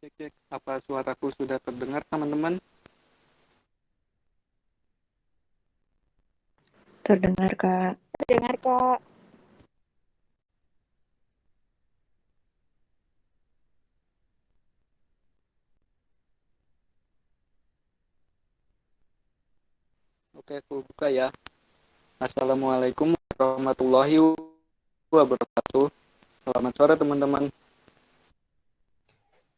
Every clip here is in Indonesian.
Cek cek, apa suaraku sudah terdengar teman-teman? Terdengar, Kak. Dengar Kak. Oke, aku buka ya. Assalamualaikum warahmatullahi wabarakatuh. Selamat sore teman-teman.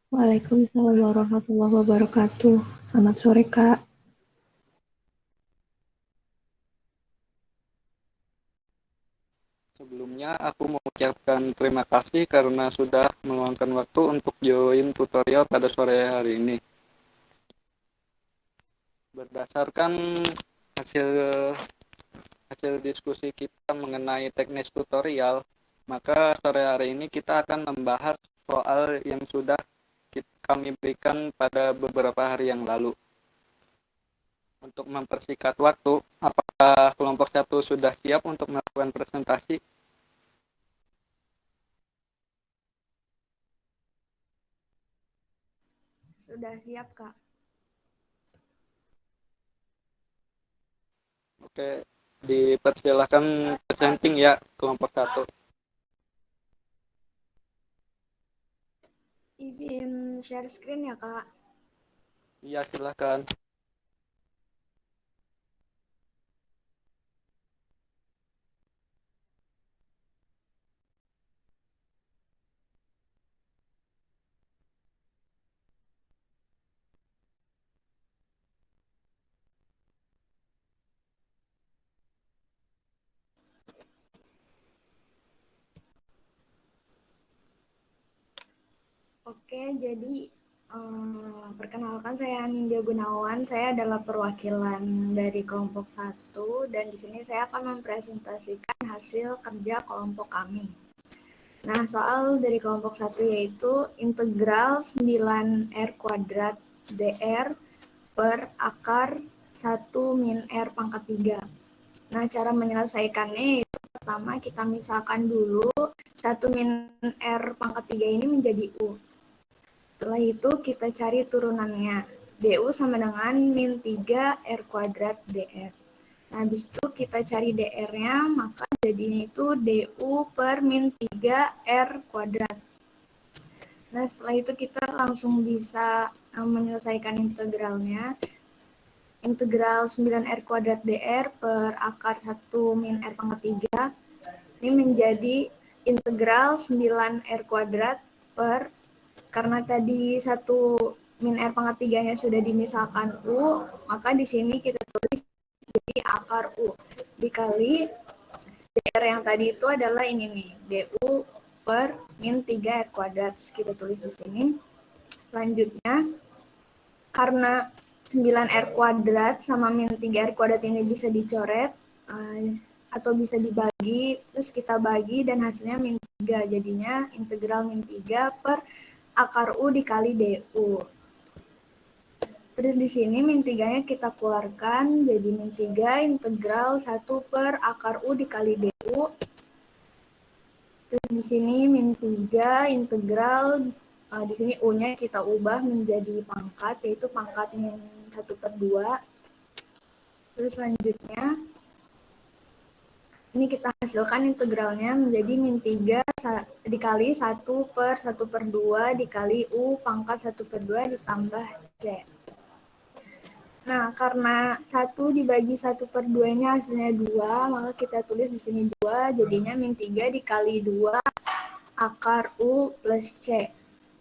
Waalaikumsalam warahmatullahi wabarakatuh. Selamat sore, Kak. Sebelumnya aku mau ucapkan terima kasih karena sudah meluangkan waktu untuk join tutorial pada sore hari ini. Berdasarkan hasil hasil diskusi kita mengenai teknis tutorial, maka sore hari ini kita akan membahas soal yang sudah kami berikan pada beberapa hari yang lalu. Untuk mempersingkat waktu, apakah kelompok 1 sudah siap untuk melakukan presentasi? Sudah siap Kak. Oke, dipersilakan presenting ya kelompok 1. Izin share screen ya Kak. Iya, silakan. Oke, jadi perkenalkan saya Nindya Gunawan. Saya adalah perwakilan dari kelompok 1 dan di sini saya akan mempresentasikan hasil kerja kelompok kami. Nah, soal dari kelompok 1 yaitu integral 9R kuadrat DR per akar 1 min R pangkat 3. Nah, cara menyelesaikannya itu pertama kita misalkan dulu 1 min R pangkat 3 ini menjadi U. Setelah itu kita cari turunannya. DU sama dengan min 3 R kuadrat DR. Nah, habis itu kita cari DR-nya, maka jadinya itu DU per min 3 R kuadrat. Nah, setelah itu kita langsung bisa menyelesaikan integralnya. Integral 9R kuadrat DR per akar 1 min R pangkat 3 ini menjadi integral 9R kuadrat per, karena tadi 1 min R pangkat 3-nya sudah dimisalkan U, maka di sini kita tulis jadi akar U dikali DR yang tadi itu adalah ini nih, DU per min 3 R kuadrat. Terus kita tulis di sini. Selanjutnya, karena 9R kuadrat sama min 3R kuadrat ini bisa dicoret atau bisa dibagi, terus kita bagi dan hasilnya min 3. Jadinya integral min 3 per akar U dikali DU. Terus di sini min 3-nya kita keluarkan, jadi min 3 integral 1 per akar U dikali DU. Terus di sini min 3 integral, di sini U-nya kita ubah menjadi pangkat, yaitu pangkat min 1 per 2. Terus selanjutnya, ini kita hasilkan integralnya menjadi min 3 dikali 1 per 1 per 2 dikali U pangkat 1 per 2 ditambah C. Nah, karena 1 dibagi 1 per 2-nya hasilnya 2, maka kita tulis di sini 2, jadinya min 3 dikali 2 akar U plus C.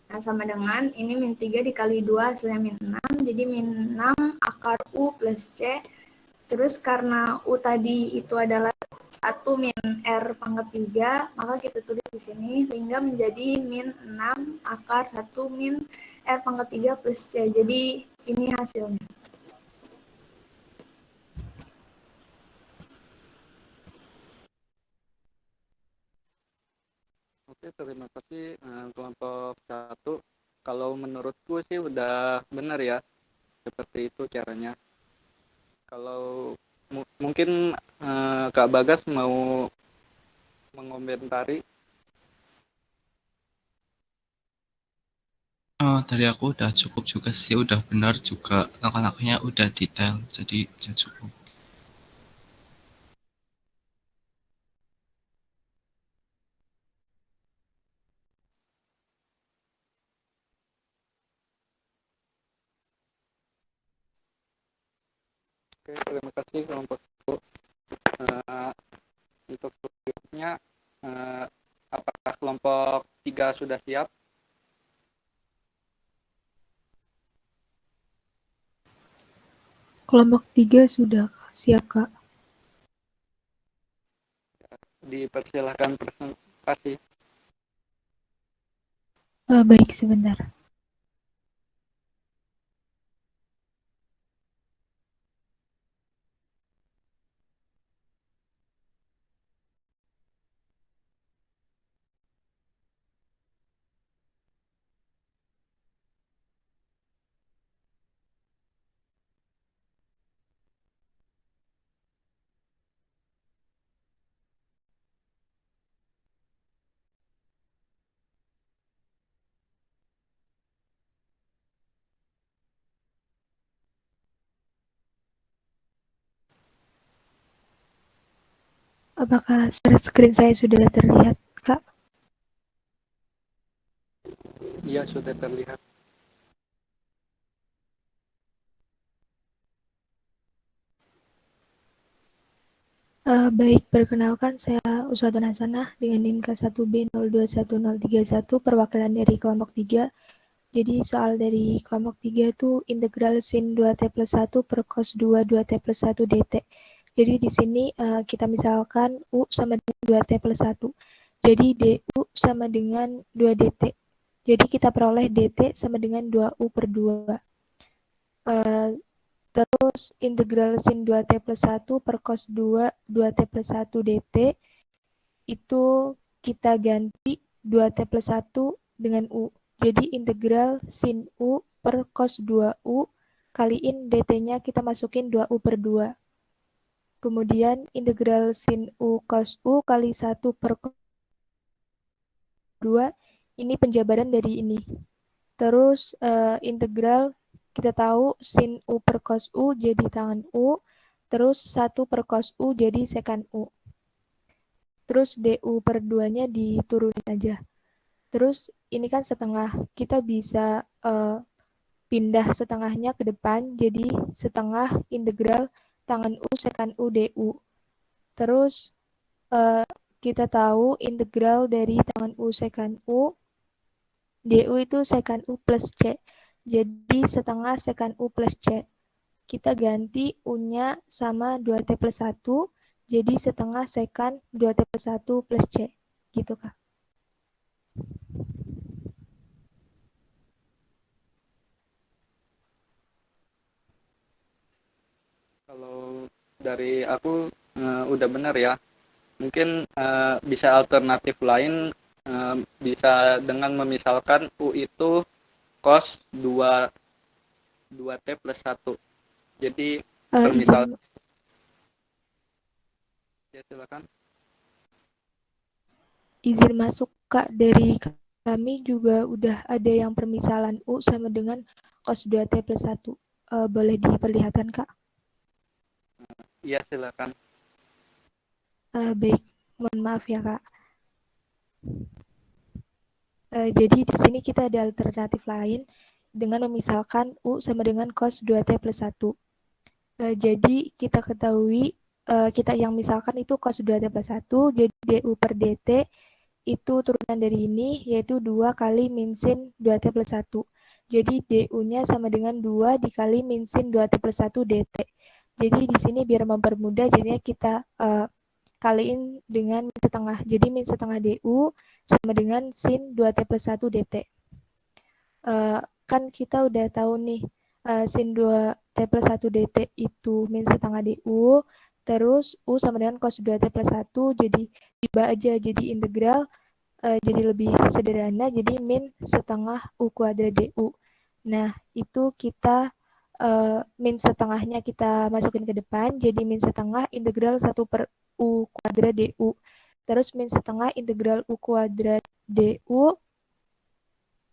Nah, sama dengan ini min 3 dikali 2 hasilnya min 6, jadi min 6 akar U plus C. Terus karena U tadi itu adalah 1 min R pangkat 3, maka kita tulis di sini sehingga menjadi min 6 akar 1 min R pangkat 3 plus C. Jadi ini hasilnya. Oke, terima kasih kelompok 1. Kalau menurutku sih udah benar ya, seperti itu caranya. Kalau mungkin Kak Bagas mau mengomentari. Dari aku udah cukup juga sih, udah benar juga langkah-langkahnya udah detail, jadi udah cukup. Oke, terima kasih kelompok satu. Eh, untuk selanjutnya, eh, apakah kelompok 3 sudah siap? Kelompok 3 sudah siap, Kak. Dipersilahkan presentasi. Baik, sebentar. Apakah share screen saya sudah terlihat, Kak? Iya, sudah terlihat. Baik, perkenalkan saya Uswatun Hasanah dengan NIM K1B021031 perwakilan dari kelompok 3. Jadi soal dari kelompok 3 itu integral sin 2T plus 1 per cos 2 2T plus 1 dt. Jadi di sini kita misalkan U sama dengan 2T plus 1. Jadi DU sama dengan 2 dt. Jadi kita peroleh dt sama dengan 2U per 2. Terus integral sin 2T plus 1 per cos 2 2T plus 1 dt itu kita ganti 2T plus 1 dengan U. Jadi integral sin U per cos 2U kaliin dt-nya kita masukin 2U per 2. Kemudian integral sin U cos U kali 1 per cos 2 ini penjabaran dari ini. Terus integral kita tahu sin U per cos U jadi tangan U. Terus 1 per cos U jadi sekan U. Terus DU per 2-nya diturunin aja. Terus ini kan setengah. Kita bisa pindah setengahnya ke depan. Jadi setengah integral tangan U sekan U DU. Terus kita tahu integral dari tangan U sekan U DU itu sekan U plus C. Jadi setengah sekan U plus C. Kita ganti U-nya sama 2T plus 1. Jadi setengah sekan 2T plus 1 plus C. Gitu, Kak. Kalau dari aku udah benar ya. Mungkin bisa alternatif lain, bisa dengan memisalkan U itu cos 2T plus 1. Jadi permisal ya, silakan. Izin masuk, Kak. Dari kami juga udah ada yang permisalan U sama dengan cos 2T plus 1. Boleh diperlihatkan, Kak? Iya, silakan. Baik, mohon maaf ya, Kak. Jadi di sini kita ada alternatif lain dengan memisalkan U sama dengan cos 2T plus 1. Jadi kita ketahui kita yang misalkan itu cos 2T plus 1, jadi DU per DT itu turunan dari ini yaitu 2 kali min sin 2T plus 1. Jadi DU-nya sama dengan 2 dikali min sin 2T plus 1 dt. Jadi di sini biar mempermudah jadinya kita kaliin dengan min setengah. Jadi min setengah DU sama dengan sin 2T plus 1 dt. Kan kita udah tahu nih sin 2T plus 1 dt itu min setengah DU, terus U sama dengan cos 2T plus 1, jadi tiba aja jadi integral, jadi lebih sederhana, jadi min setengah U kuadrat DU. Nah, itu kita min setengahnya kita masukin ke depan, jadi min setengah integral 1 per U kuadrat DU. Terus min setengah integral U kuadrat DU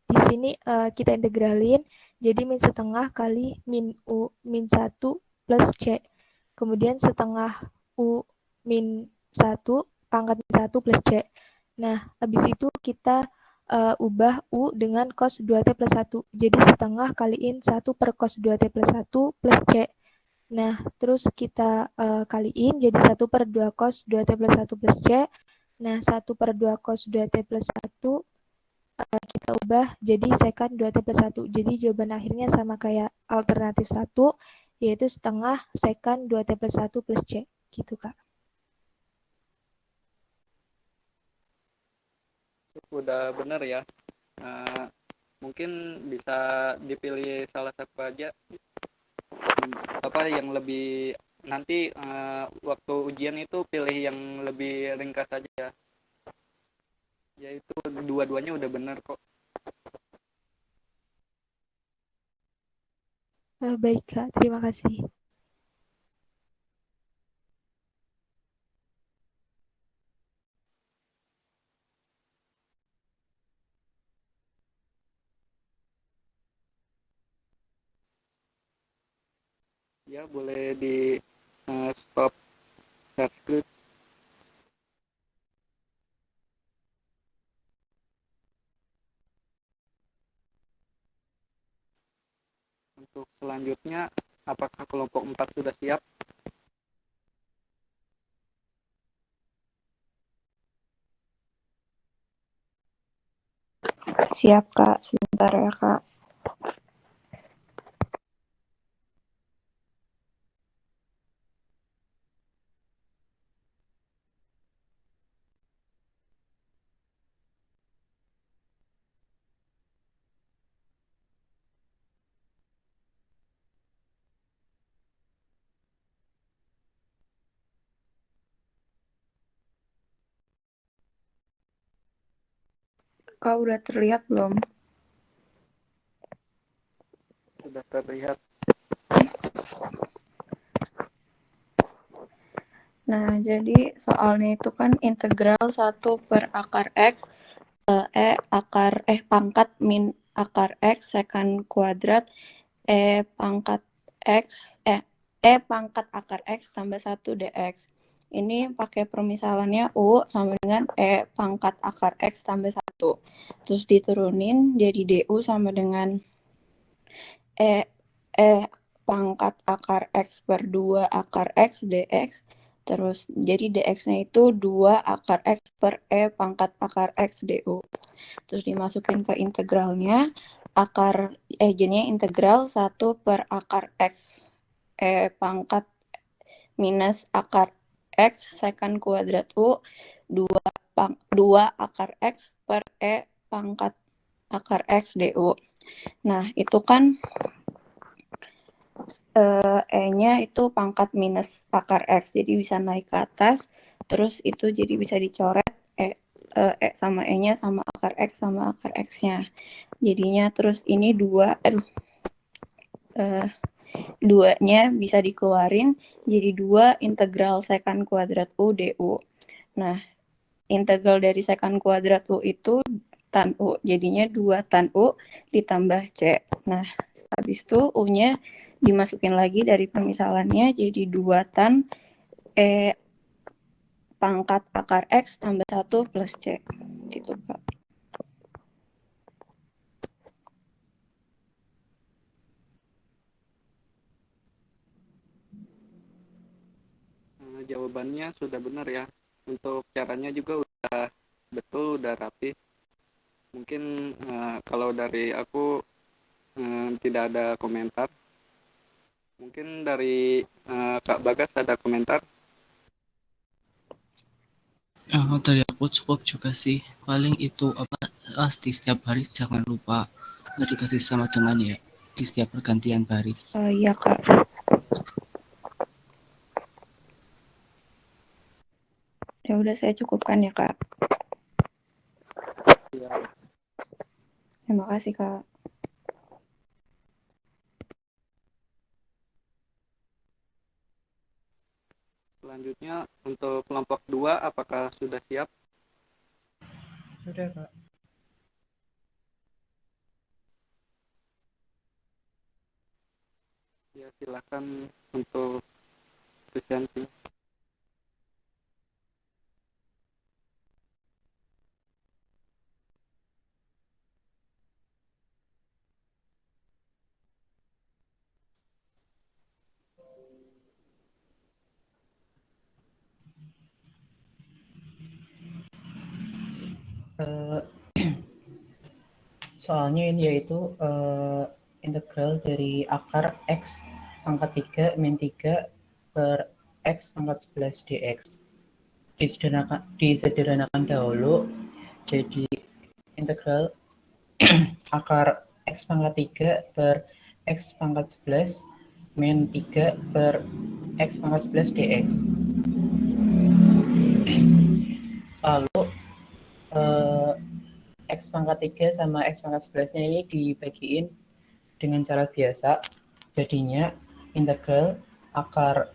Di sini kita integralin, jadi min setengah kali min U min 1 plus C. Kemudian setengah U min 1 pangkat min 1 plus C. Nah, habis itu kita ubah U dengan cos 2T plus 1. Jadi setengah kaliin 1 per cos 2T plus 1 plus C. Nah, terus kita kaliin jadi 1 per 2 cos 2T plus 1 plus C. Nah, 1 per 2 cos 2T plus 1 kita ubah jadi secant 2T plus 1. Jadi jawaban akhirnya sama kayak alternatif 1, yaitu setengah secant 2T plus 1 plus C. Gitu, Kak. Udah bener ya. Mungkin bisa dipilih salah satu aja, apa yang lebih nanti waktu ujian itu pilih yang lebih ringkas aja, yaitu dua-duanya udah bener kok. Baik, Kak. Terima kasih. Ya, boleh di stop share screen. Untuk selanjutnya, apakah kelompok 4 sudah siap? Siap, Kak. Sebentar ya, Kak. Kak, udah terlihat belum? Sudah terlihat. Nah, jadi soalnya itu kan integral 1 per akar X, pangkat min akar X secant kuadrat, pangkat X, pangkat akar X tambah 1 dx. Ini pakai permisalannya U sama dengan pangkat akar X tambah 1. Terus diturunin jadi du sama dengan pangkat akar X per 2 akar X dx. Terus jadi dx-nya itu 2 akar X per pangkat akar X du. Terus dimasukin ke integralnya, jadinya integral 1 per akar X pangkat minus akar X secant kuadrat U 2 akar X per pangkat akar X du. Nah, itu kan E-nya itu pangkat minus akar X, jadi bisa naik ke atas, terus itu jadi bisa dicoret sama E-nya sama akar X sama akar X-nya. Jadinya terus ini 2-nya bisa dikeluarin, jadi 2 integral secant kuadrat U du. Nah, integral dari secant kuadrat U itu tan U, jadinya 2 tan U ditambah C. Nah, habis itu U-nya dimasukin lagi dari permisalannya jadi 2 tan pangkat akar X tambah 1 plus C. Gitu, Pak. Jawabannya sudah benar ya. Untuk caranya juga udah betul, udah rapi. Mungkin kalau dari aku tidak ada komentar. Mungkin dari Kak Bagas ada komentar. Dari aku cukup juga sih. Paling itu pasti setiap baris jangan lupa dikasih sama dengan ya di setiap pergantian baris. Iya, Kak. Ya udah, saya cukupkan ya, Kak. Ya. Terima kasih, Kak. Selanjutnya untuk kelompok 2 apakah sudah siap? Sudah, Kak. Ya silakan untuk Krisyanti. Eh, soalnya ini yaitu integral dari akar X pangkat 3 min 3 per X pangkat 11 dx. Disederhanakan dahulu jadi integral akar X pangkat 3 per X pangkat 11 min 3 per X pangkat 11 dx. Lalu X pangkat 3 sama X pangkat 11-nya ini dibagiin dengan cara biasa. Jadinya integral akar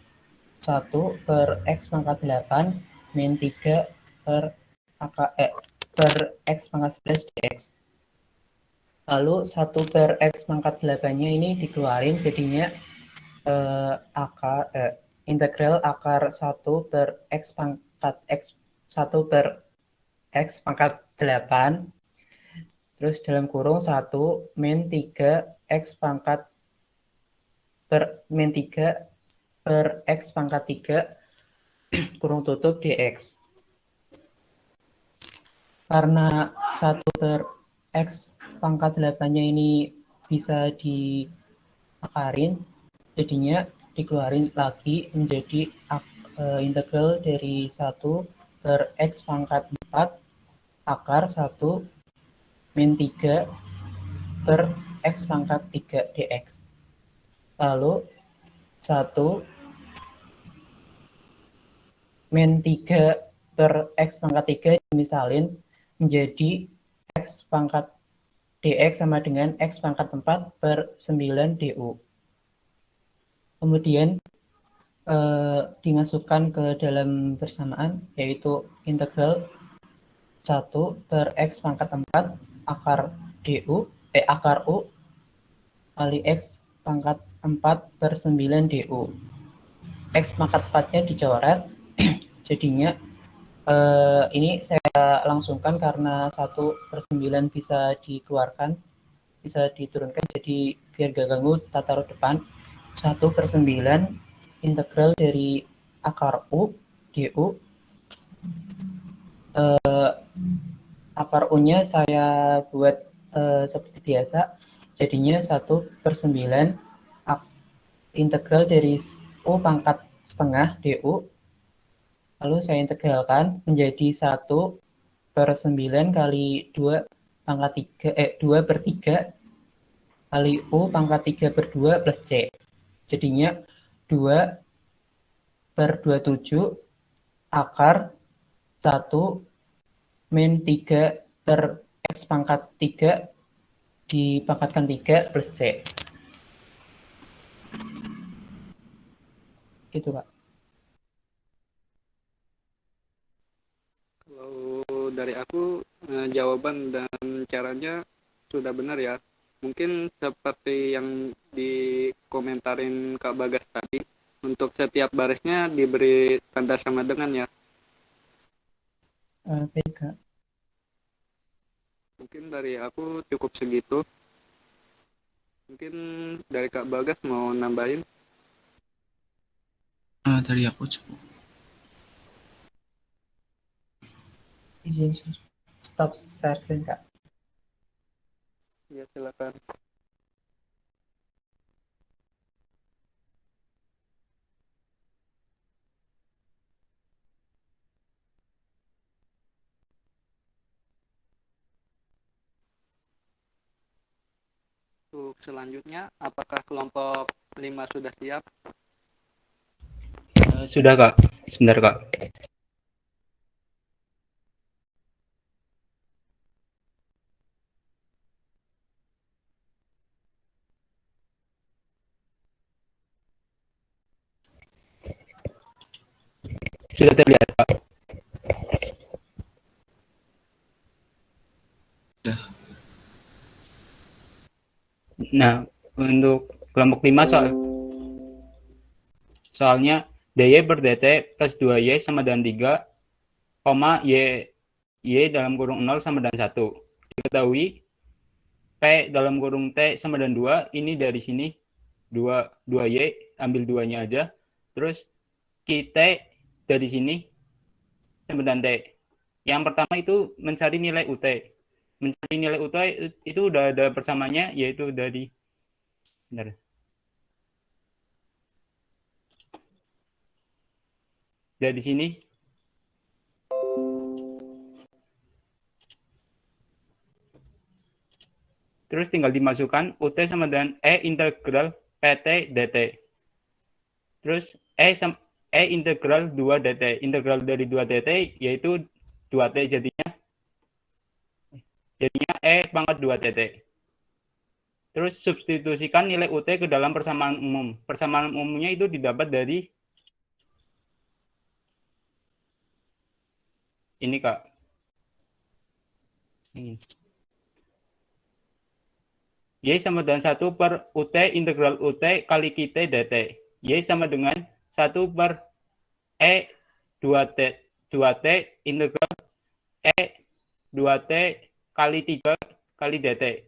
1 per X pangkat 8 min 3 per X pangkat 11 dx. Lalu 1 per X pangkat 8-nya ini dikeluarin, jadinya integral akar 1 per X pangkat X 1 per X pangkat 8 terus dalam kurung 1 min 3 X pangkat per min 3 per X pangkat 3 kurung tutup dx. Karena 1 per X pangkat 8-nya ini bisa diakarin, jadinya dikeluarin lagi menjadi integral dari 1 per X pangkat 4 akar 1 min 3 per X pangkat 3 dx. Lalu 1 min 3 per X pangkat 3 dimisalin menjadi X pangkat dx sama dengan X pangkat 4 per 9 du. Kemudian dimasukkan ke dalam persamaan, yaitu integral 1 per X pangkat 4 akar akar U kali X pangkat 4 per 9 du. X pangkat 4-nya dicoret, jadinya ini saya langsungkan karena 1 per 9 bisa dikeluarkan, bisa diturunkan, jadi biar gak ganggu kita taruh depan. 1 per 9 integral dari akar U du. Akar U-nya saya buat seperti biasa, jadinya 1 per 9 integral dari U pangkat setengah du. Lalu saya integralkan menjadi 1 per 9 kali 2 pangkat 3, 2 per 3 kali U pangkat 3 per 2 plus C. Jadinya 2 per 27 akar 1 min 3 per X pangkat 3 dipangkatkan 3 plus C. Gitu, Pak. Kalau dari aku jawaban dan caranya sudah benar ya. Mungkin seperti yang dikomentarin Kak Bagas tadi, untuk setiap barisnya diberi tanda sama dengan ya. Baik, Kak. Mungkin dari aku cukup segitu. Mungkin dari Kak Bagas mau nambahin? Dari aku cukup. Izin stop sharing, Kak. Ya silakan. Untuk selanjutnya, apakah kelompok 5 sudah siap? Sudah, Kak. Sebentar, Kak. Sudah terlihat, Kak. Sudah. Nah, untuk kelompok 5 soal Soalnya dy per dt plus 2y sama dengan 3, koma y dalam kurung 0 sama dengan 1. Diketahui P dalam kurung T sama dengan 2, ini dari sini 2y, ambil 2-nya aja. Terus kita dari sini sama dengan T. Yang pertama itu mencari nilai UT. Mencari nilai UT itu udah ada persamaannya, yaitu dari sini. Terus tinggal dimasukkan UT sama dengan E integral PT dt. Terus E integral 2 dt. Integral dari 2 dt yaitu 2t, jadinya E pangkat 2 dt. Terus substitusikan nilai UT ke dalam persamaan umum. Persamaan umumnya itu didapat dari ini, Kak. Ini. Y sama dengan 1 per UT integral UT kali QT dt. Y sama dengan 1 per E 2T integral E 2T kali 3 kali dt.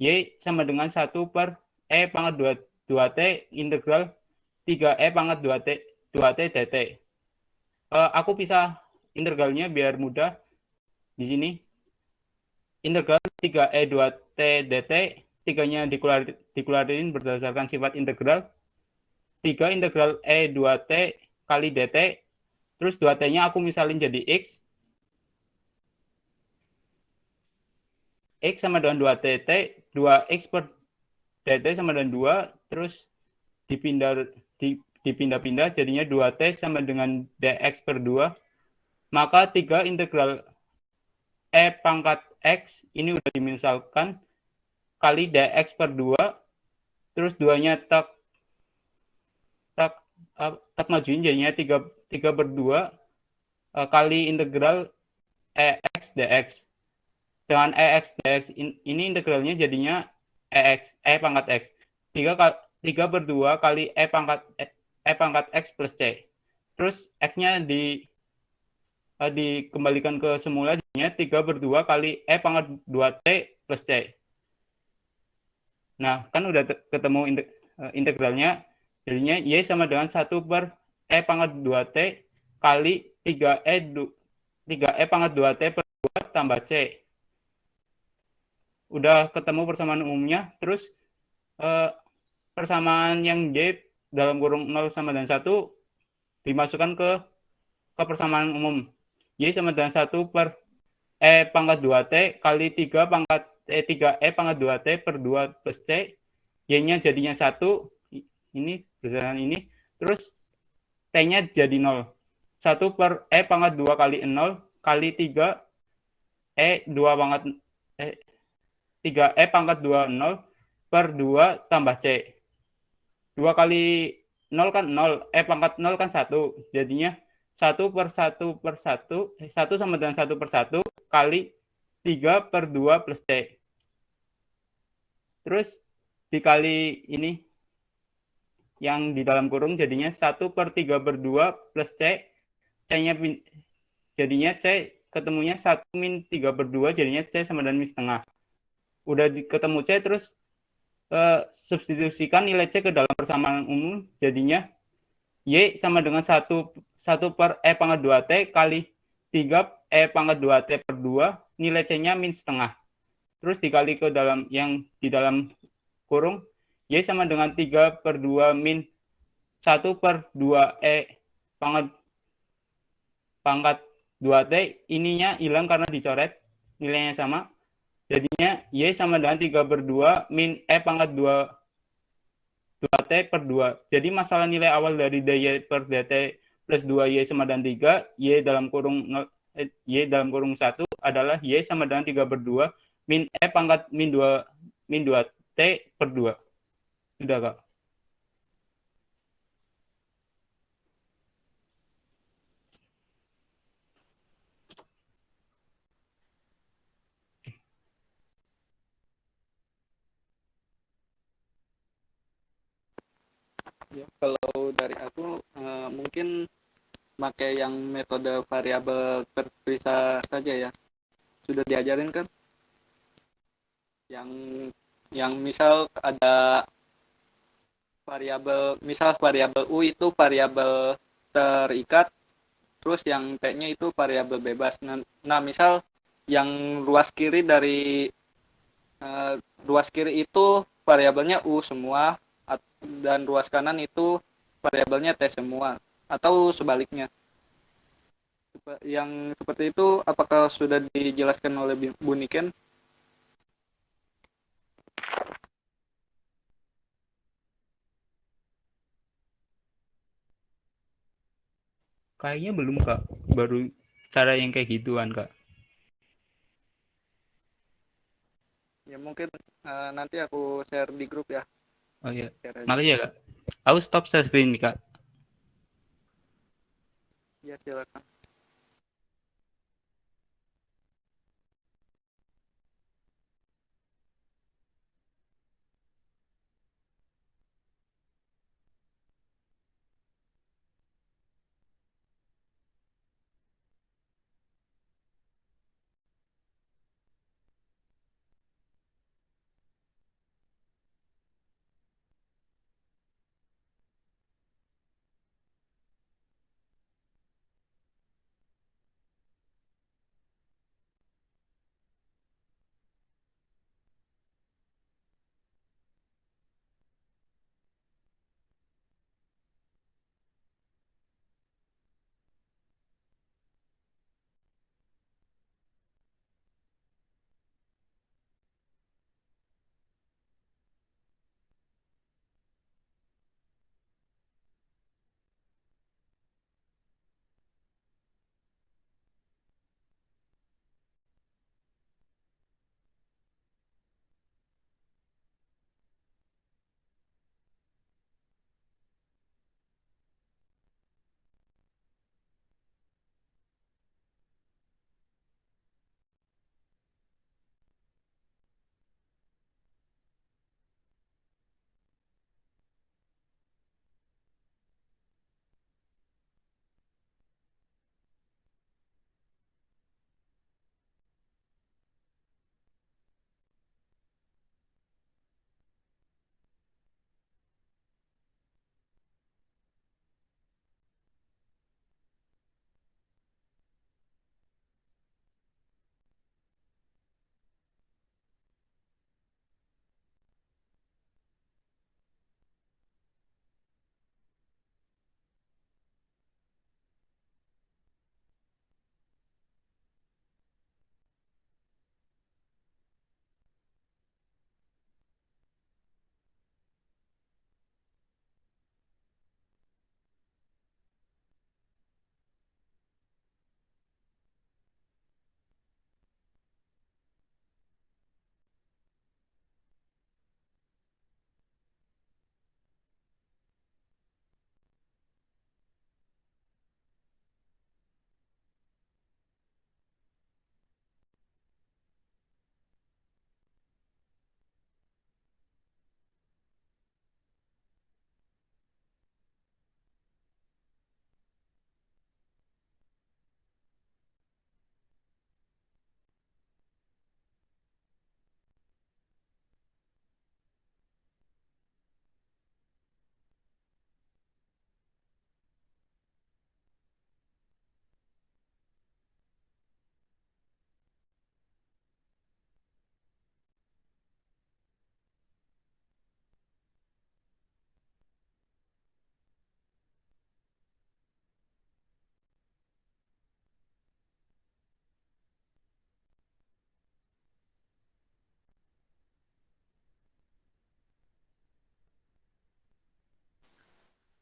Y sama dengan 1 per E pangkat 2T integral 3E pangkat 2T dt. Aku pisah integralnya biar mudah. Di sini integral 3E 2T dt, 3-nya dikeluarin berdasarkan sifat integral. 3 integral E 2T kali dt, terus 2T-nya aku misalin jadi X. X sama dengan 2dt, 2X per dt sama dengan 2, terus dipindah-pindah jadinya 2T sama dengan dx per 2. Maka 3 integral E pangkat X ini udah dimisalkan kali dx per 2, terus 2-nya tak majuin jadinya 3 per 2 kali integral EX dx. Dengan EX dx ini integralnya jadinya E pangkat X. 3 per 2 kali E pangkat X plus C. Terus X-nya dikembalikan ke semula, jadinya 3 per 2 kali E pangkat 2T plus C. Nah, kan udah ketemu integralnya, jadinya Y sama dengan 1 per E pangkat 2T kali 3E pangkat 2T per 2 tambah C. Udah ketemu persamaan umumnya, terus persamaan yang Y dalam kurung 0 sama dengan 1 dimasukkan ke persamaan umum. Y sama dengan 1 per E pangkat 2T kali 3E pangkat 2T per 2 plus C. Y-nya jadinya 1, ini berdasarkan ini, terus T-nya jadi 0. 1 per E pangkat 2 kali 0 kali 3E 3E pangkat 2 0 per 2 tambah C. 2 kali 0 kan 0, E pangkat 0 kan 1, jadinya 1 per 1 per 1, 1 sama dengan 1 per 1 kali 3 per 2 plus C. Terus dikali ini yang di dalam kurung jadinya 1 per 3 per 2 plus C. C-nya jadinya C ketemunya 1 min 3 per 2, jadinya C sama dengan min setengah. Udah ketemu C, terus substitusikan nilai C ke dalam persamaan umum, jadinya Y sama dengan 1 per E pangkat 2T kali 3 E pangkat 2T per 2, nilai C-nya min setengah. Terus dikali ke dalam yang di dalam kurung, Y sama dengan 3 per 2 min 1 per 2E pangkat 2T, ininya hilang karena dicoret, nilainya sama. Jadinya Y sama dengan 3 per 2 min E pangkat 2T per 2. Jadi masalah nilai awal dari dy per dt plus 2Y sama dengan 3, Y dalam kurung 1 adalah Y sama dengan 3 per 2 min E pangkat min 2T per 2. Sudah, Kak. Ya, kalau dari aku mungkin pakai yang metode variabel terpisah saja ya. Sudah diajarin kan? Yang misal ada variabel, misal variabel u itu variabel terikat, terus yang t-nya itu variabel bebas. Nah, misal yang ruas kiri dari ruas kiri itu variabelnya u semua, dan ruas kanan itu variabelnya t semua, atau sebaliknya. Yang seperti itu apakah sudah dijelaskan oleh Bu Niken? Kayaknya belum Kak, baru cara yang kayak gituan Kak. Ya mungkin nanti aku share di grup ya. Oh iya, Share aja. makasih ya Kak. Aku stop share screen nih Kak. Ya silakan.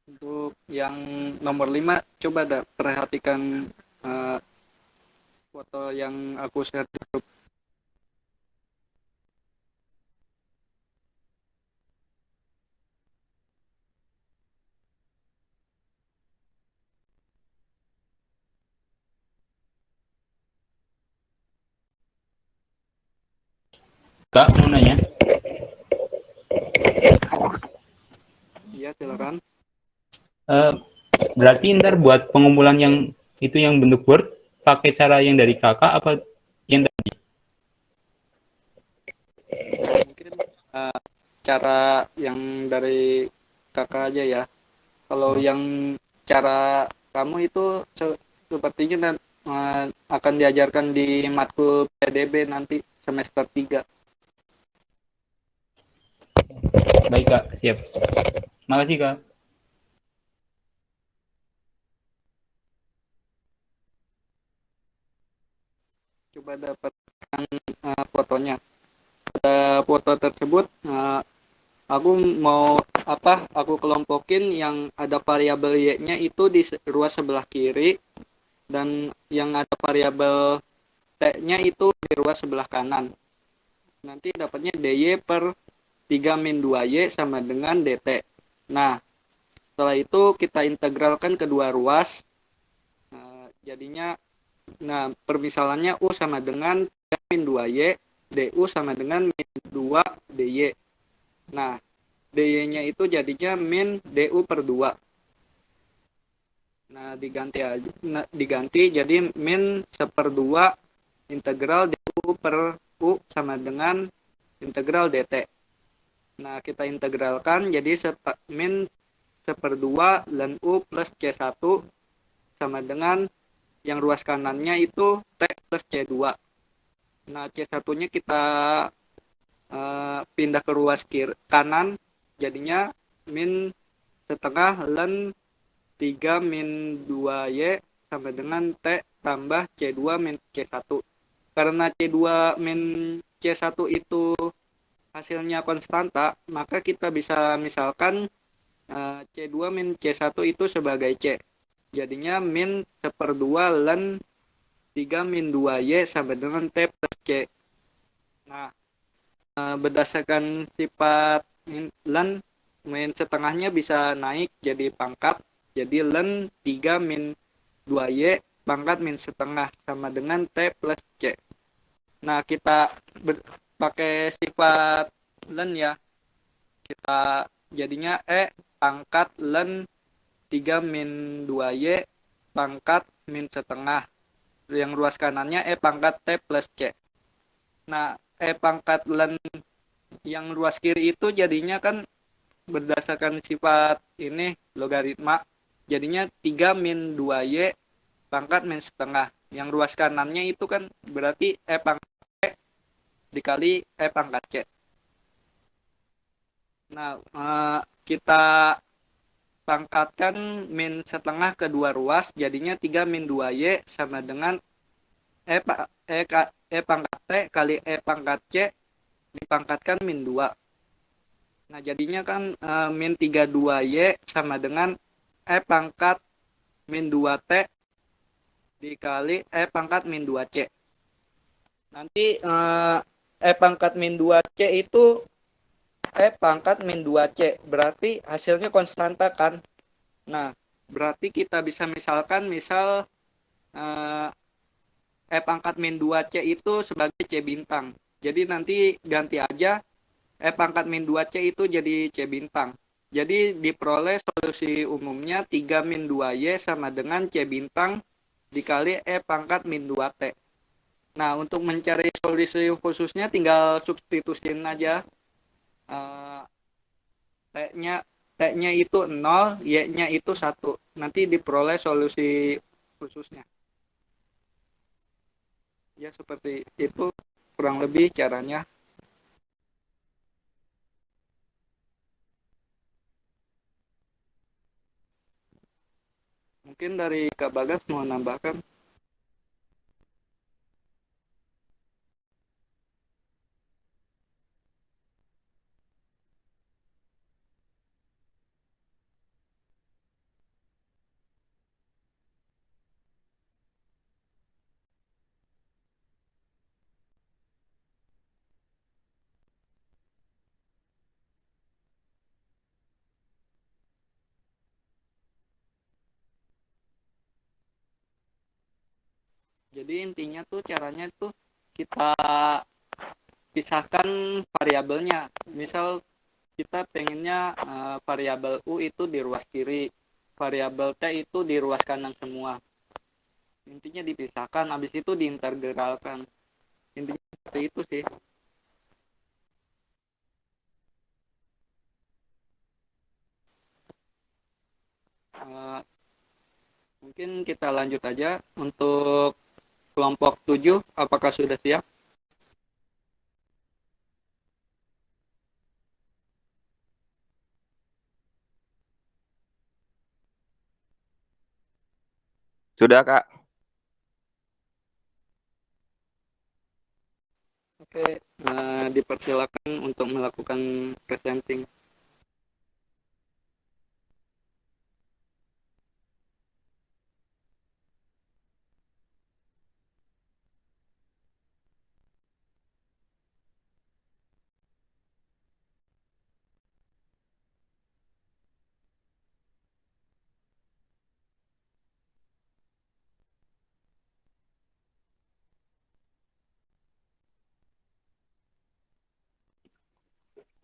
Untuk yang nomor 5, coba perhatikan eh, foto yang aku share di grup. Kak mau nanya? Iya silakan. Berarti ntar buat pengumpulan yang itu yang bentuk Word pakai cara yang dari kakak apa yang Mungkin cara yang dari kakak aja ya. Kalau yang cara kamu itu sepertinya akan diajarkan di matkul PDB nanti semester 3. baik kak, siap. Makasih kak. Coba dapatkan fotonya. Pada foto tersebut aku mau aku kelompokin yang ada variabel y-nya itu di ruas sebelah kiri dan yang ada variabel t-nya itu di ruas sebelah kanan. Nanti dapatnya dy per 3 min 2y sama dengan dt. Nah, setelah itu kita integralkan kedua ruas. Jadinya, permisalannya U sama dengan 3 min 2y, du sama dengan min 2 dy. Nah, dy-nya itu jadinya min du per 2. Nah, diganti jadi min 1/2 integral du per u sama dengan integral dt. Nah, kita integralkan jadi min 1/2 ln u plus c1 sama dengan yang ruas kanannya itu t plus c2. Nah, c1-nya kita pindah ke ruas kanan, jadinya min setengah ln 3 min 2y sama dengan t tambah c2 min c1. Karena c2 min c1 itu hasilnya konstanta, maka kita bisa misalkan C2 min C1 itu sebagai C. Jadinya min 1/2 ln 3 min 2Y sama dengan T plus C. Nah, berdasarkan sifat ln, min setengahnya bisa naik jadi pangkat. Jadi ln 3 min 2Y pangkat min setengah sama dengan T plus C. Nah, kita pakai sifat ln ya, kita jadinya pangkat ln 3 min 2y pangkat min setengah, yang ruas kanannya pangkat t plus c. Nah, pangkat ln yang ruas kiri itu jadinya kan berdasarkan sifat ini logaritma, jadinya 3 min 2y pangkat min setengah, yang ruas kanannya itu kan berarti pangkat dikali pangkat C. Nah, kita pangkatkan min setengah kedua ruas, jadinya 3 min 2y sama dengan pangkat T kali pangkat C dipangkatkan min 2. Nah, jadinya kan min 32y sama dengan pangkat min 2T dikali pangkat min 2C. Nanti pangkat min 2C itu pangkat min 2C, berarti hasilnya konstanta kan. Nah, berarti kita bisa misalkan misal pangkat min 2C itu sebagai C bintang. Jadi nanti ganti aja pangkat min 2C itu jadi C bintang. Jadi diperoleh solusi umumnya 3 min 2Y sama dengan C bintang dikali pangkat min 2T. Nah, untuk mencari solusi khususnya tinggal substitusin aja. T-nya itu 0, Y-nya itu 1. Nanti diperoleh solusi khususnya. Ya, seperti itu kurang lebih caranya. Mungkin dari Kak Bagas mau nambahkan. Jadi intinya tuh caranya tuh kita pisahkan variabelnya. Misal kita pengennya variabel U itu di ruas kiri. variabel T itu di ruas kanan semua. Intinya dipisahkan, habis itu diintegralkan. Intinya seperti itu sih. Eh, Mungkin kita lanjut aja untuk kelompok 7, apakah sudah siap? Sudah, Kak. Oke, dipersilakan untuk melakukan presenting.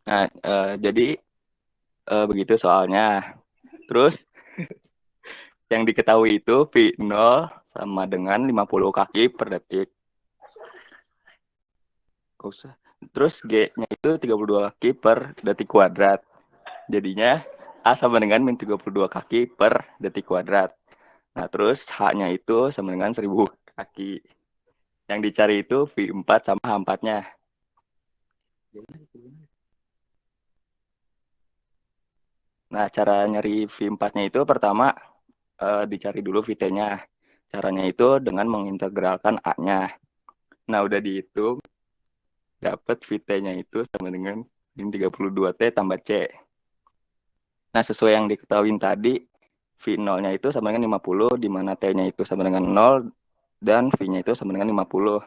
Nah, jadi begitu soalnya. Terus yang diketahui itu V0 sama dengan 50 kaki per detik. Gak usah. Terus G-nya itu 32 kaki per detik kuadrat. Jadinya A sama dengan min 32 kaki per detik kuadrat. Nah, terus H-nya itu sama dengan 1000 kaki. Yang dicari itu V4 sama H4-nya. Nah, cara nyari V4-nya itu pertama dicari dulu VT-nya. Caranya itu dengan mengintegralkan A-nya. Nah, udah dihitung, dapat VT-nya itu sama dengan min 32T tambah C. Nah, sesuai yang diketahui tadi, V0-nya itu sama dengan 50, di mana T-nya itu sama dengan 0, dan V-nya itu sama dengan 50.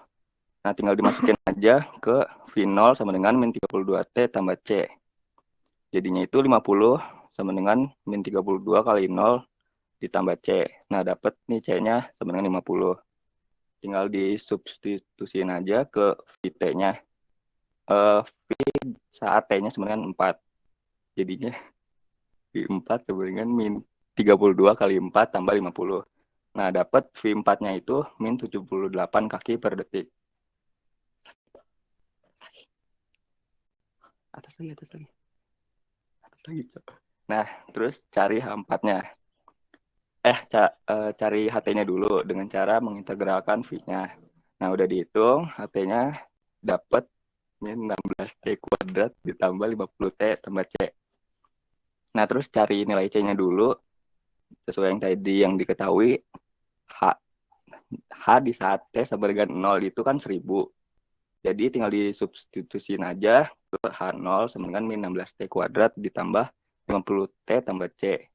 Nah, tinggal dimasukin aja ke V0 sama dengan min 32T tambah C. Jadinya itu 50 sama dengan min 32 kali 0 ditambah C. Nah, dapat nih C-nya sama dengan 50. Tinggal disubstitusiin aja ke VT-nya. V saat T-nya sama dengan 4. Jadinya V4 sama dengan min 32 kali 4 tambah 50. Nah, dapat V4-nya itu min 78 kaki per detik. Atas lagi. Nah, terus cari H4-nya. Cari HT-nya dulu dengan cara mengintegralkan V-nya. Nah, udah dihitung, HT-nya dapat min 16T kuadrat ditambah 50T tambah C. Nah, terus cari nilai C-nya dulu. Sesuai yang tadi yang diketahui, H di saat T sama dengan 0 itu kan 1000. Jadi tinggal disubstitusiin aja ke H0 sama dengan min 16T kuadrat ditambah 50T tambah C.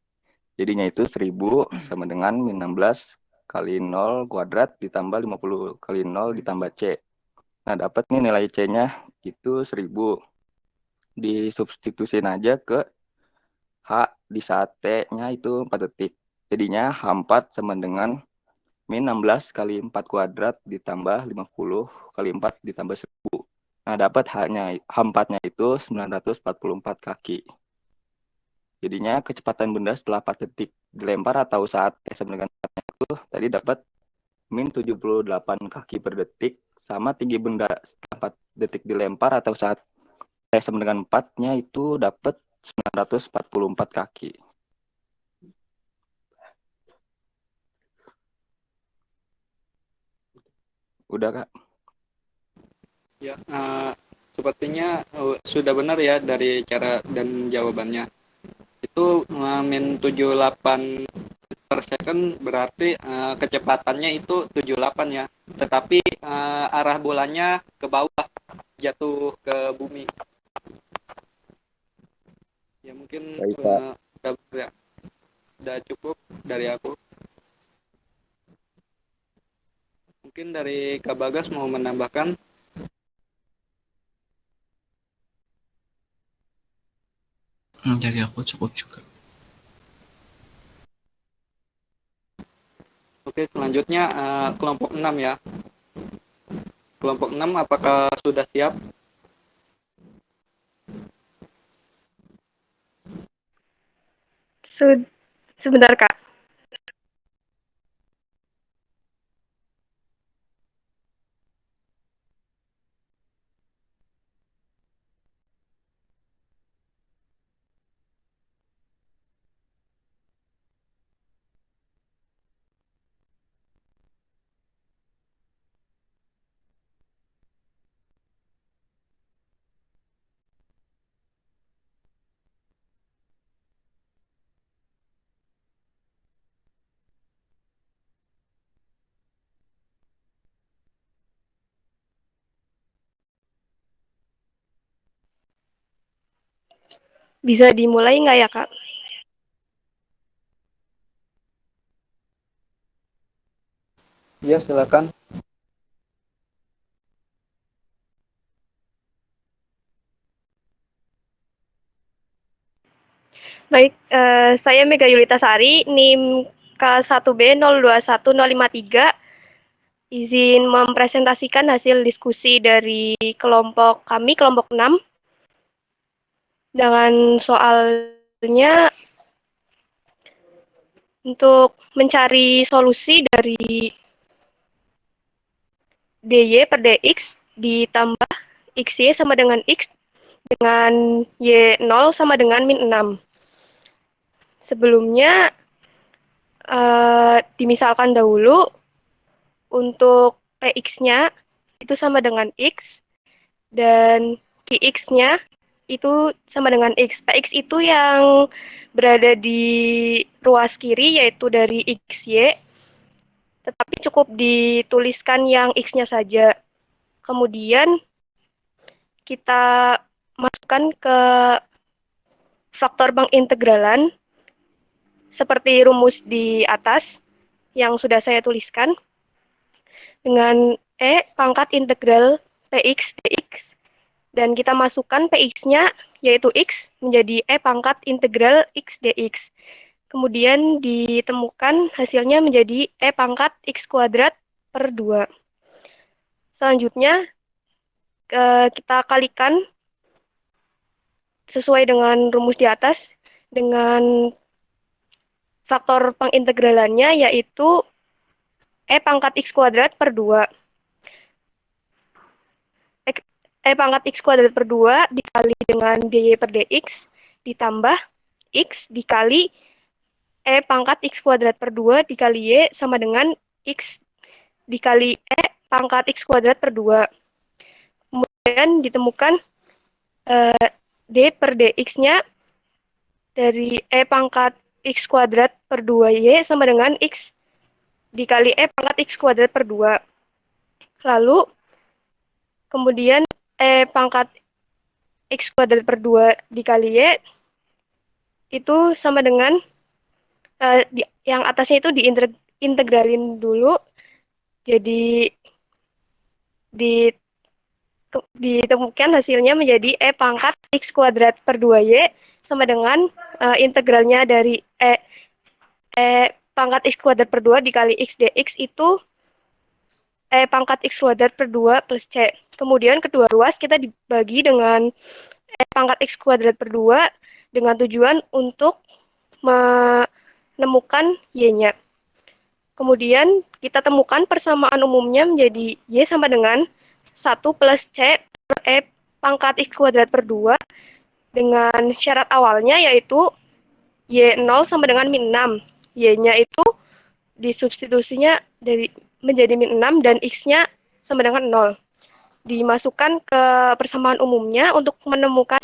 Jadinya itu 1000 sama dengan min 16 kali 0 kuadrat ditambah 50 kali 0 ditambah C. Nah, dapat nih nilai C-nya itu 1000. Disubstitusiin aja ke H di saat T-nya itu 4 detik. Jadinya H4 sama dengan min 16 kali 4 kuadrat ditambah 50 kali 4 ditambah 1000. Nah, dapat H4-nya itu 944 kaki. Jadinya kecepatan benda setelah 4 detik dilempar atau saat T sama dengan 4-nya itu tadi dapat min 78 kaki per detik sama tinggi benda setelah 4 detik dilempar atau saat T sama dengan 4-nya itu dapat 944 kaki. Udah, Kak? Ya, sepertinya sudah benar ya dari cara dan jawabannya. Itu min 78 per second berarti kecepatannya itu 78 ya. Tetapi arah bolanya ke bawah, jatuh ke bumi. Ya mungkin udah cukup dari aku. Mungkin dari Kak Bagas mau menambahkan. Dari aku cukup juga. Oke, selanjutnya kelompok 6 ya. Kelompok 6 apakah sudah siap? Sebentar, Kak. Bisa dimulai nggak ya, Kak? Ya, silakan. Baik, saya Mega Yulita Sari, NIM K1B 021053. Izin mempresentasikan hasil diskusi dari kelompok kami, kelompok 6. Dengan soalnya untuk mencari solusi dari dy per dx ditambah xy sama dengan x dengan y0 sama dengan min 6. Sebelumnya dimisalkan dahulu untuk px-nya itu sama dengan x dan qx-nya itu sama dengan x. Px itu yang berada di ruas kiri yaitu dari xy, tetapi cukup dituliskan yang x-nya saja. Kemudian kita masukkan ke faktor pengintegralan seperti rumus di atas yang sudah saya tuliskan dengan E pangkat integral Px dx dan kita masukkan Px-nya yaitu x menjadi E pangkat integral x dx. Kemudian ditemukan hasilnya menjadi E pangkat x kuadrat per 2. Selanjutnya kita kalikan sesuai dengan rumus di atas dengan faktor pengintegralannya yaitu E pangkat x kuadrat per 2. E pangkat x kuadrat per 2 dikali dengan dy per dx ditambah x dikali E pangkat x kuadrat per 2 dikali y sama dengan x dikali E pangkat x kuadrat per 2. Kemudian ditemukan d per dx-nya dari E pangkat x kuadrat per 2y sama dengan x dikali E pangkat x kuadrat per 2. Lalu, kemudian E pangkat x kuadrat per 2 dikali y itu sama dengan yang atasnya itu diintegralin dulu. Jadi ditemukan hasilnya menjadi E pangkat x kuadrat per 2y sama dengan integralnya dari E pangkat x kuadrat per 2 dikali x dx itu E pangkat x kuadrat per 2 plus C. Kemudian kedua ruas kita dibagi dengan E pangkat x kuadrat per 2 dengan tujuan untuk menemukan y-nya. Kemudian kita temukan persamaan umumnya menjadi y sama dengan 1 plus C per E pangkat x kuadrat per 2 dengan syarat awalnya yaitu y0 sama dengan min 6. Y-nya itu disubstitusinya menjadi min 6 dan x-nya sama dengan 0. Dimasukkan ke persamaan umumnya untuk menemukan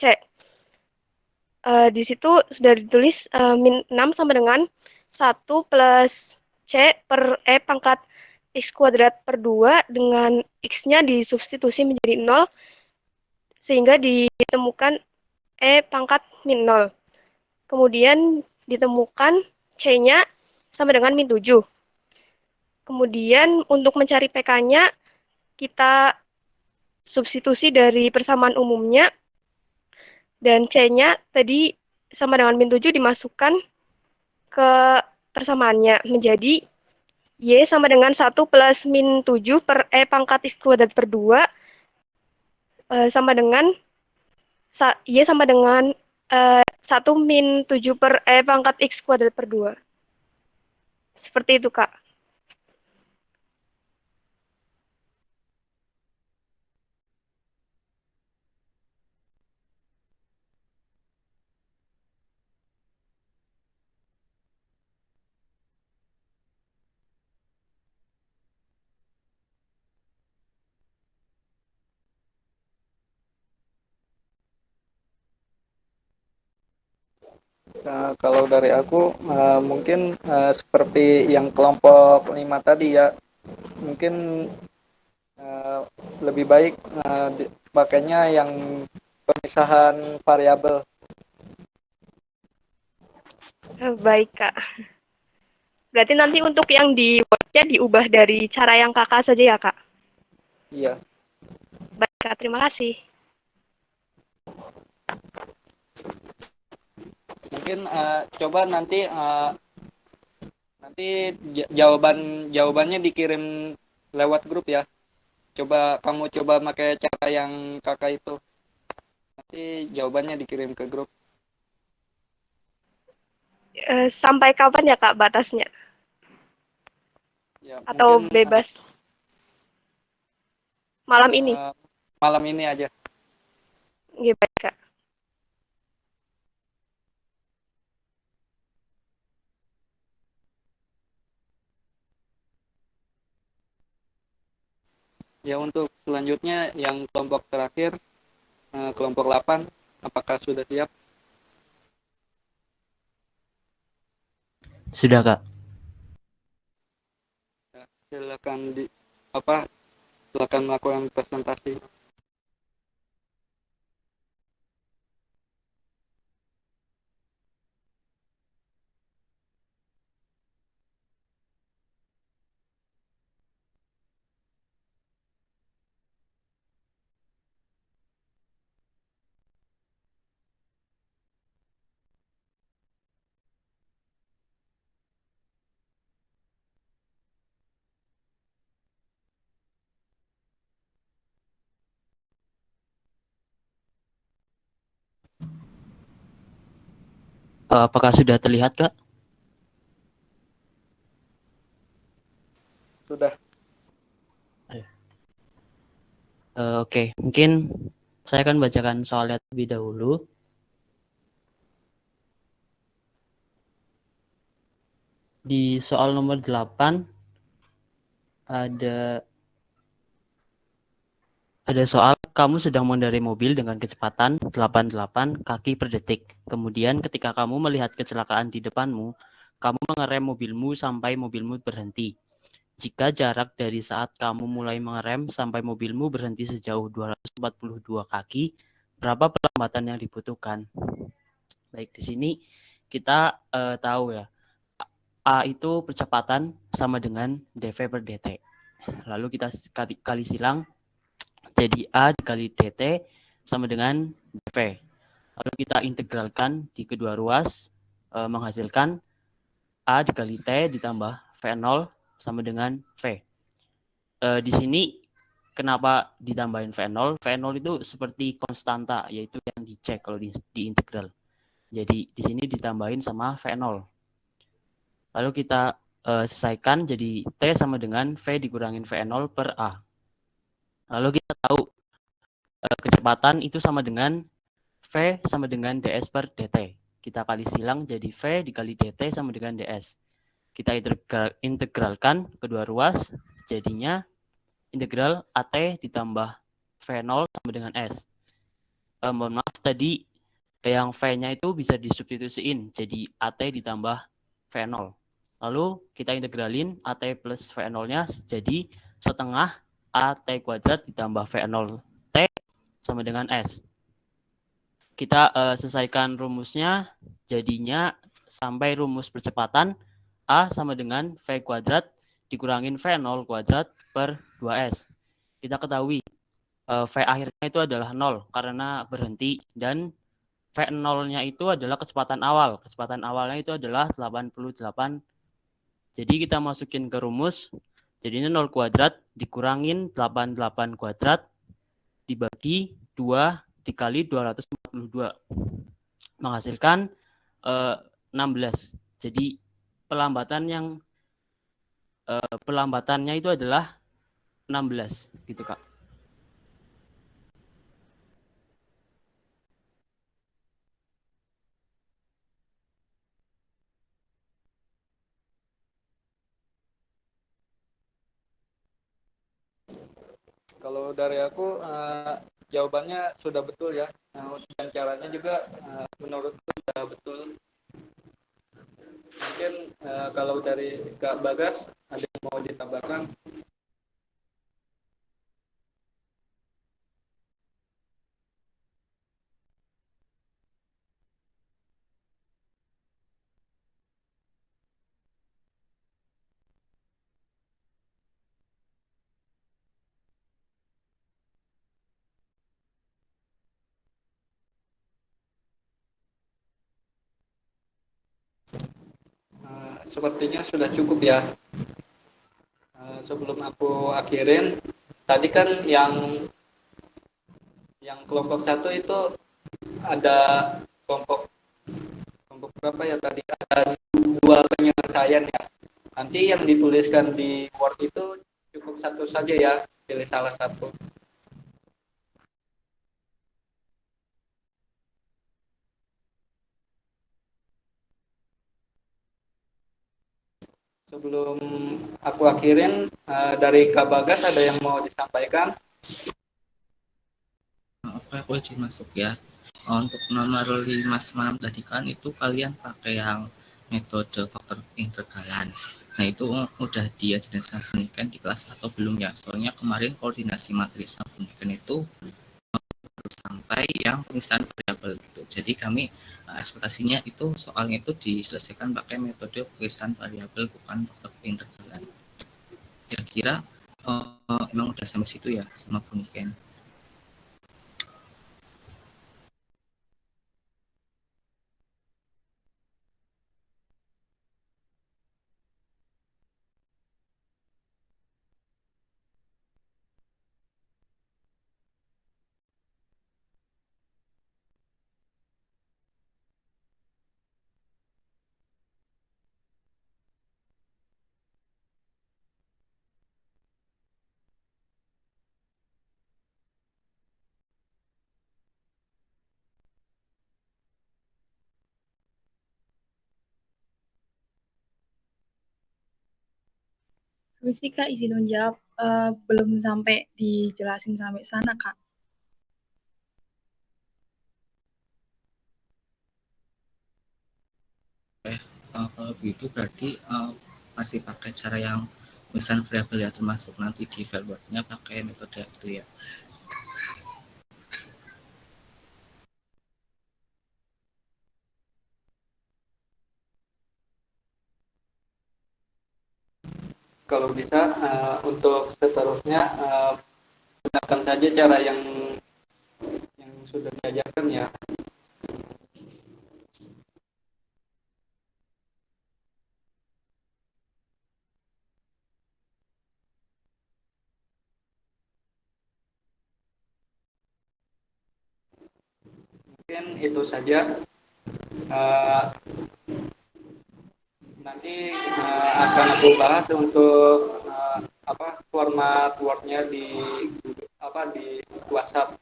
C. Di situ sudah ditulis min 6 sama dengan 1 plus C per E pangkat x kuadrat per 2 dengan x-nya disubstitusi menjadi 0 sehingga ditemukan E pangkat min 0. Kemudian ditemukan C-nya sama dengan min 7. Kemudian untuk mencari PK-nya kita substitusi dari persamaan umumnya dan C-nya tadi sama dengan min 7 dimasukkan ke persamaannya menjadi Y sama dengan 1 plus min 7 per E pangkat x kuadrat per 2 sama dengan Y sama dengan 1 min 7 per E pangkat X kuadrat per 2. Seperti itu, Kak. Kalau dari aku mungkin seperti yang kelompok 5 tadi ya, mungkin lebih baik pakainya yang pemisahan variabel. Baik, Kak. Berarti nanti untuk yang di Word-nya diubah dari cara yang Kakak saja ya, Kak? Iya. Baik, Kak. Terima kasih. Mungkin coba nanti jawabannya dikirim lewat grup ya. Kamu coba pakai cara yang kakak itu. Nanti jawabannya dikirim ke grup. Sampai kapan ya, Kak, batasnya? Ya, Atau mungkin bebas? Malam ini? Malam ini aja. Iya, baik, Kak. Ya, untuk selanjutnya yang kelompok terakhir, kelompok 8, apakah sudah siap? Sudah, Kak. Ya, silakan melakukan presentasi. Apakah sudah terlihat, Kak? Sudah. Oke, mungkin saya akan bacakan soalnya terlebih dahulu. Di soal nomor 8 ada soal kamu sedang mengendarai mobil dengan kecepatan 88 kaki per detik. Kemudian ketika kamu melihat kecelakaan di depanmu, kamu mengerem mobilmu sampai mobilmu berhenti. Jika jarak dari saat kamu mulai mengerem sampai mobilmu berhenti sejauh 242 kaki, berapa perlambatan yang dibutuhkan? Baik, di sini kita tahu ya, A itu percepatan sama dengan dv per dt. Lalu kita kali silang, jadi A dikali dt sama dengan dv. Lalu kita integralkan di kedua ruas, menghasilkan A dikali T ditambah V0 sama dengan V. Di sini kenapa ditambahin V0? V0 itu seperti konstanta, yaitu yang dicek kalau di integral. Jadi di sini ditambahin sama V0. Lalu kita selesaikan, jadi T sama dengan V dikurangin V0 per A. Lalu kita tahu kecepatan itu sama dengan V sama dengan ds per dt. Kita kali silang, jadi V dikali dt sama dengan ds. Kita integralkan kedua ruas, jadinya integral AT ditambah V0 sama dengan S. Mohon maaf, tadi yang V-nya itu bisa disubstitusiin, jadi AT ditambah V0. Lalu kita integralin AT plus V0-nya jadi setengah AT kuadrat ditambah V0 T sama dengan S. Kita selesaikan rumusnya, jadinya sampai rumus percepatan A sama dengan V kuadrat dikurangin V0 kuadrat per 2S. Kita ketahui V akhirnya itu adalah 0 karena berhenti, dan V0-nya itu adalah kecepatan awal. Kecepatan awalnya itu adalah 88. Jadi kita masukin ke rumus, jadinya 0 kuadrat dikurangin 88 kuadrat dibagi 2 dikali 242. menghasilkan 16. Jadi pelambatannya itu adalah 16 gitu Kak. Kalau dari aku jawabannya sudah betul ya. Dan caranya juga menurutku sudah betul. Mungkin kalau dari Kak Bagas ada yang mau ditambahkan? Sepertinya sudah cukup ya. Sebelum aku akhirin, tadi kan yang kelompok 1 itu ada kelompok berapa ya tadi? Ada 2 penyelesaian ya. Nanti yang dituliskan di Word itu cukup satu saja ya, pilih salah satu. Sebelum aku akhirin, dari Kak Bagas ada yang mau disampaikan? Aku izin masuk ya. Untuk nomor 5 semalam tadi kan itu kalian pakai yang metode faktor integralan. Nah itu udah diajarin sama Buniken di kelas atau belum ya? Soalnya kemarin koordinasi materi sama Buniken itu sampai yang pemisahan variabel gitu. Jadi kami ekspektasinya itu soalnya itu diselesaikan pakai metode pemisahan variabel bukan faktor integralan. Kira-kira emang udah sampai situ ya sama Buniken? Permisi Kak, izin menjawab. Belum sampai dijelasin sampai sana Kak. Kalau begitu berarti masih pakai cara yang pemisahan variabel ya, termasuk nanti di value-nya pakai metode itu ya. Kalau bisa untuk seterusnya gunakan saja cara yang sudah diajarkan ya. Mungkin itu saja. Nanti akan aku bahas untuk format Word-nya di WhatsApp.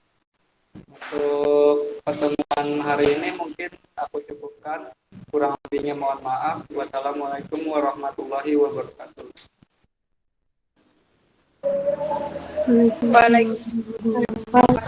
Untuk pertemuan hari ini mungkin aku cukupkan. Kurang lebihnya mohon maaf. Wassalamualaikum warahmatullahi wabarakatuh. Waalaikumsalam.